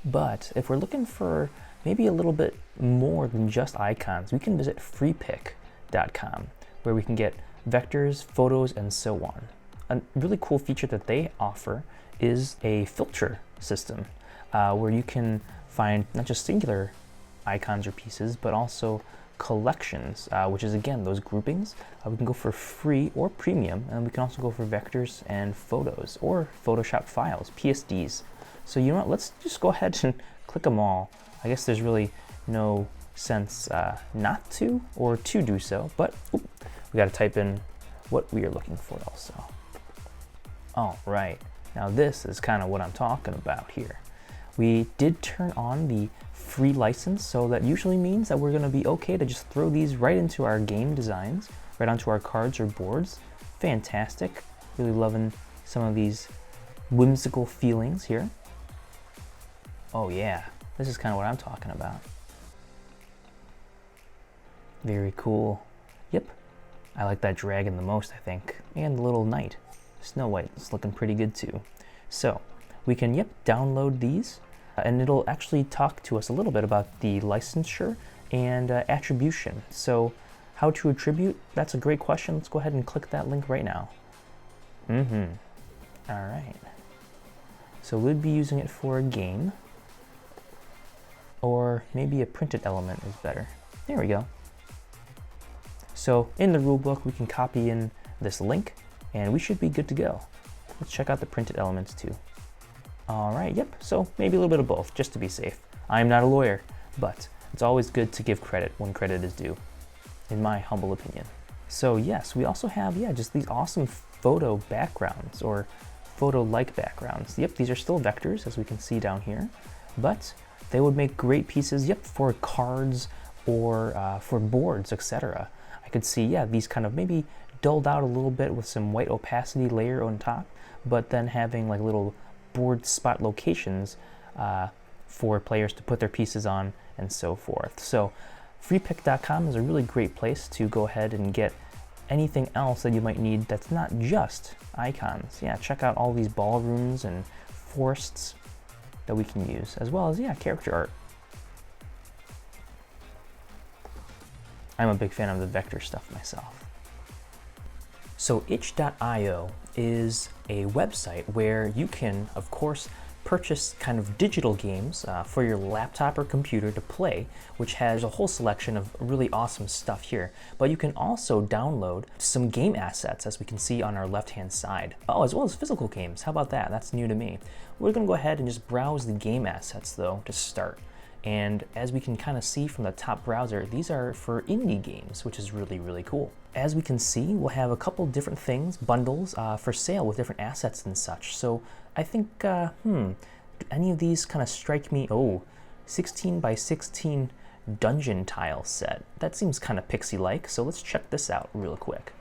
But if we're looking for maybe a little bit more than just icons, we can visit Freepikcom, where we can get vectors, photos, and so on. A really cool feature that they offer is a filter system, where you can find not just singular icons or pieces, but also collections, which is again those groupings. We can go for free or premium, and we can also go for vectors and photos or Photoshop files, PSDs. So you know what, let's just go ahead and click them all. I guess there's really no sense not to or to do so, but we got to type in what we are looking for also. All right, now this is kind of what I'm talking about here. We did turn on the free license, so that usually means that we're going to be okay to just throw these right into our game designs, right onto our cards or boards. Fantastic. Really loving some of these whimsical feelings here. Oh yeah, this is kind of what I'm talking about. Very cool. Yep, I like that dragon the most, I think, and the little knight. Snow White is looking pretty good too. So we can, download these, and it'll actually talk to us a little bit about the licensure and attribution. So how to attribute, that's a great question. Let's go ahead and click that link right now. All right. So we'd be using it for a game, or maybe a printed element is better. There we go. So in the rulebook, we can copy in this link, and we should be good to go. Let's check out the printed elements too. All right, so maybe a little bit of both, just to be safe. I'm not a lawyer, but it's always good to give credit when credit is due, in my humble opinion. So yes, we also have, just these awesome photo backgrounds, or photo-like backgrounds. These are still vectors, as we can see down here, but they would make great pieces, for cards or for boards, etc. I could see, these kind of maybe dulled out a little bit with some white opacity layer on top, but then having like little board spot locations for players to put their pieces on and so forth. So Freepik.com is a really great place to go ahead and get anything else that you might need that's not just icons. Check out all these ballrooms and forests that we can use, as well as character art. I'm a big fan of the vector stuff myself. So itch.io is a website where you can, of course, purchase kind of digital games for your laptop or computer to play, which has a whole selection of really awesome stuff here. But you can also download some game assets, as we can see on our left-hand side. Oh, as well as physical games. How about that? That's new to me. We're going to go ahead and just browse the game assets, though, to start. And as we can kind of see from the top browser, these are for indie games, which is really, really cool. As we can see, we'll have a couple different things, bundles, for sale with different assets and such. So I think, do any of these kind of strike me? Oh, 16 by 16 dungeon tile set. That seems kind of pixie-like, so let's check this out real quick.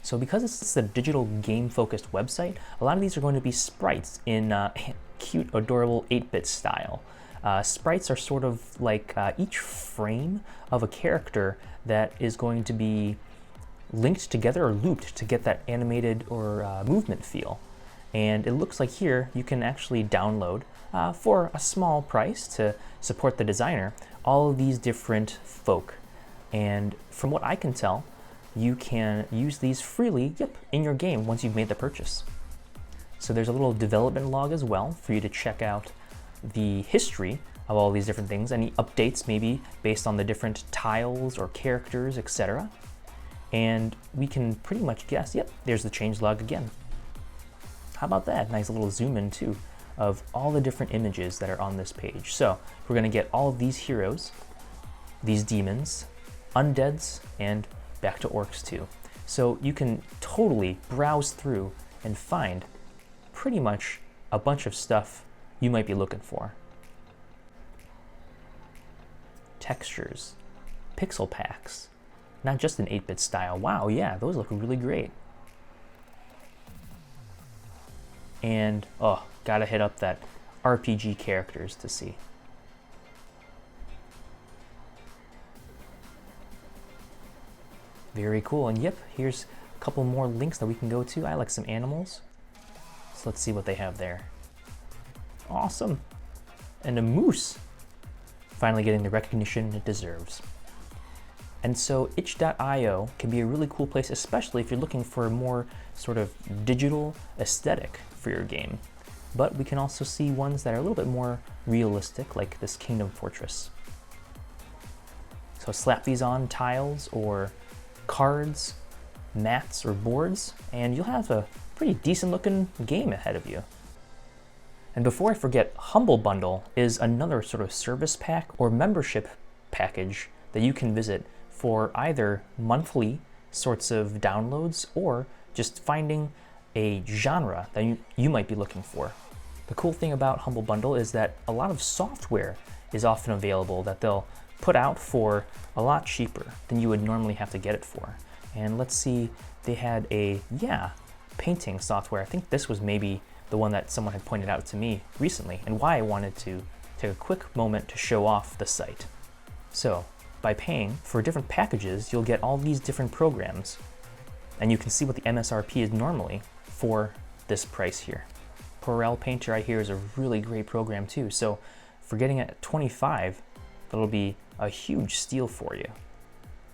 So because it's a digital game-focused website, a lot of these are going to be sprites in cute, adorable 8-bit style. Sprites are sort of like each frame of a character that is going to be linked together or looped to get that animated or movement feel. And it looks like here you can actually download for a small price to support the designer all of these different folk. And from what I can tell, you can use these freely in your game once you've made the purchase. So there's a little development log as well for you to check out the history of all these different things, any updates maybe based on the different tiles or characters, etc. And we can pretty much guess, there's the changelog again. How about that? Nice little zoom in too of all the different images that are on this page. So we're going to get all of these heroes, these demons, undeads, and back to orcs too. So you can totally browse through and find pretty much a bunch of stuff you might be looking for. Textures, pixel packs, not just in 8-bit style. Wow, those look really great. And, gotta hit up that RPG characters to see. Very cool, and here's a couple more links that we can go to. I like some animals, so let's see what they have there. Awesome. and a moose, finally getting the recognition it deserves. And so itch.io can be a really cool place, especially if you're looking for a more sort of digital aesthetic for your game. But we can also see ones that are a little bit more realistic, like this Kingdom Fortress. So slap these on tiles or cards, mats, or boards, and you'll have a pretty decent looking game ahead of you. And before I forget, Humble Bundle is another sort of service pack or membership package that you can visit for either monthly sorts of downloads or just finding a genre that you might be looking for. The cool thing about Humble Bundle is that a lot of software is often available that they'll put out for a lot cheaper than you would normally have to get it for. And let's see, they had a, painting software. I think this was maybe the one that someone had pointed out to me recently, and why I wanted to take a quick moment to show off the site. So, by paying for different packages, you'll get all these different programs, and you can see what the MSRP is normally for this price here. Corel Painter, I hear, is a really great program too, so for getting it at 25, that'll be a huge steal for you.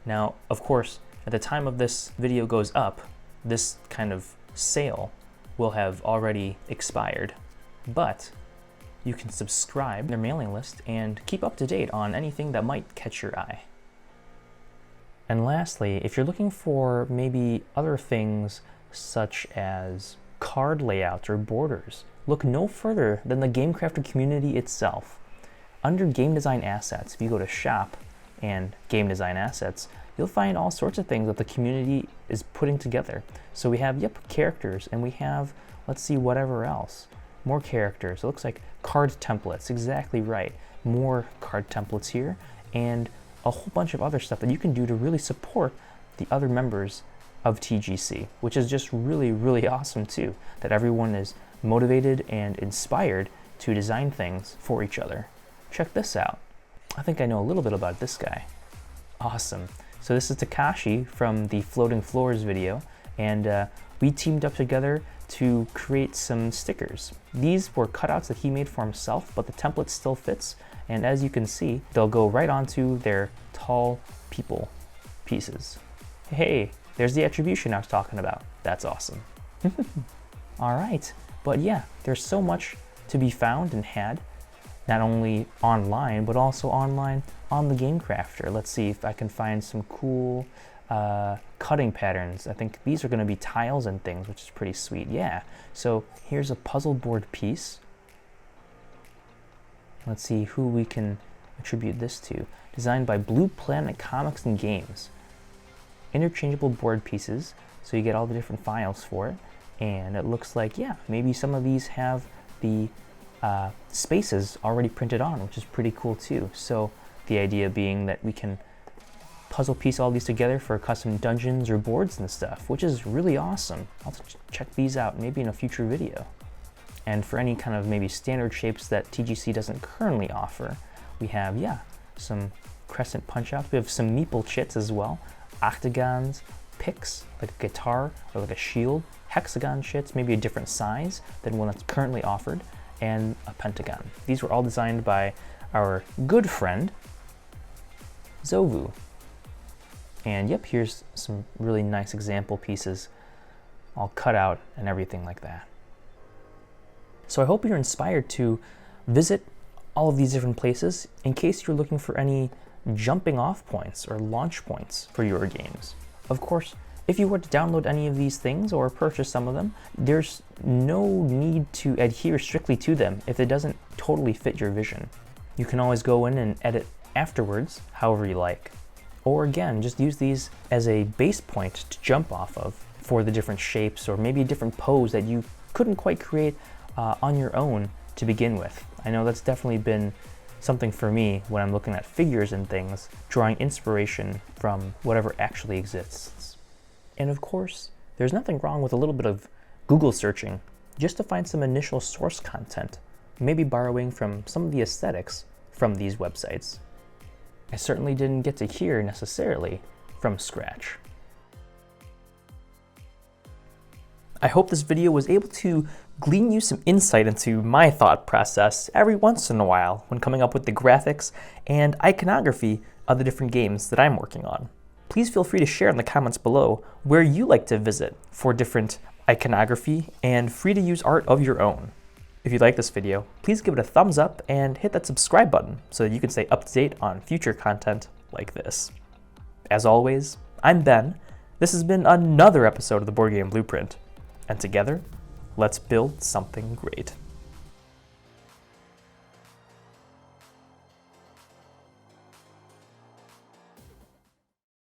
Now, of course, at the time of this video goes up, this kind of sale will have already expired, but you can subscribe to their mailing list and keep up to date on anything that might catch your eye. And lastly, if you're looking for maybe other things such as card layouts or borders, look no further than the Game Crafter community itself. Under Game Design Assets, if you go to Shop and Game Design Assets, you'll find all sorts of things that the community is putting together. So we have, characters, and we have, let's see, whatever else. More characters. It looks like card templates, exactly right. More card templates here, and a whole bunch of other stuff that you can do to really support the other members of TGC, which is just really, really awesome too, that everyone is motivated and inspired to design things for each other. Check this out. I think I know a little bit about this guy. Awesome. So this is Takashi from the Floating Floors video, and we teamed up together to create some stickers. These were cutouts that he made for himself, but the template still fits, and as you can see, they'll go right onto their tall people pieces. Hey, there's the attribution I was talking about. That's awesome. All right, but yeah, there's so much to be found and had, not only online, but also online on the Game Crafter. Let's see if I can find some cool cutting patterns. I think these are going to be tiles and things, which is pretty sweet. Yeah, so here's a puzzle board piece. Let's see who we can attribute this to. Designed by Blue Planet Comics and Games. Interchangeable board pieces, so you get all the different files for it. And it looks like, maybe some of these have the spaces already printed on, which is pretty cool too. So the idea being that we can puzzle piece all these together for custom dungeons or boards and stuff, which is really awesome. I'll check these out maybe in a future video. And for any kind of maybe standard shapes that TGC doesn't currently offer, we have, some crescent punch-outs. We have some meeple chits as well, octagons, picks, like a guitar or like a shield, hexagon chits, maybe a different size than one that's currently offered, and a pentagon. These were all designed by our good friend, Zovu. And here's some really nice example pieces, all cut out and everything like that. So I hope you're inspired to visit all of these different places in case you're looking for any jumping off points or launch points for your games. Of course, if you were to download any of these things or purchase some of them, there's no need to adhere strictly to them if it doesn't totally fit your vision. You can always go in and edit afterwards, however you like. Or again, just use these as a base point to jump off of for the different shapes or maybe a different pose that you couldn't quite create on your own to begin with. I know that's definitely been something for me when I'm looking at figures and things, drawing inspiration from whatever actually exists. And of course, there's nothing wrong with a little bit of Google searching just to find some initial source content, maybe borrowing from some of the aesthetics from these websites. I certainly didn't get to hear necessarily from scratch. I hope this video was able to glean you some insight into my thought process every once in a while when coming up with the graphics and iconography of the different games that I'm working on. Please feel free to share in the comments below where you like to visit for different iconography and free to use art of your own. If you like this video, please give it a thumbs up and hit that subscribe button so that you can stay up to date on future content like this. As always, I'm Ben. This has been another episode of the Board Game Blueprint, and together, let's build something great.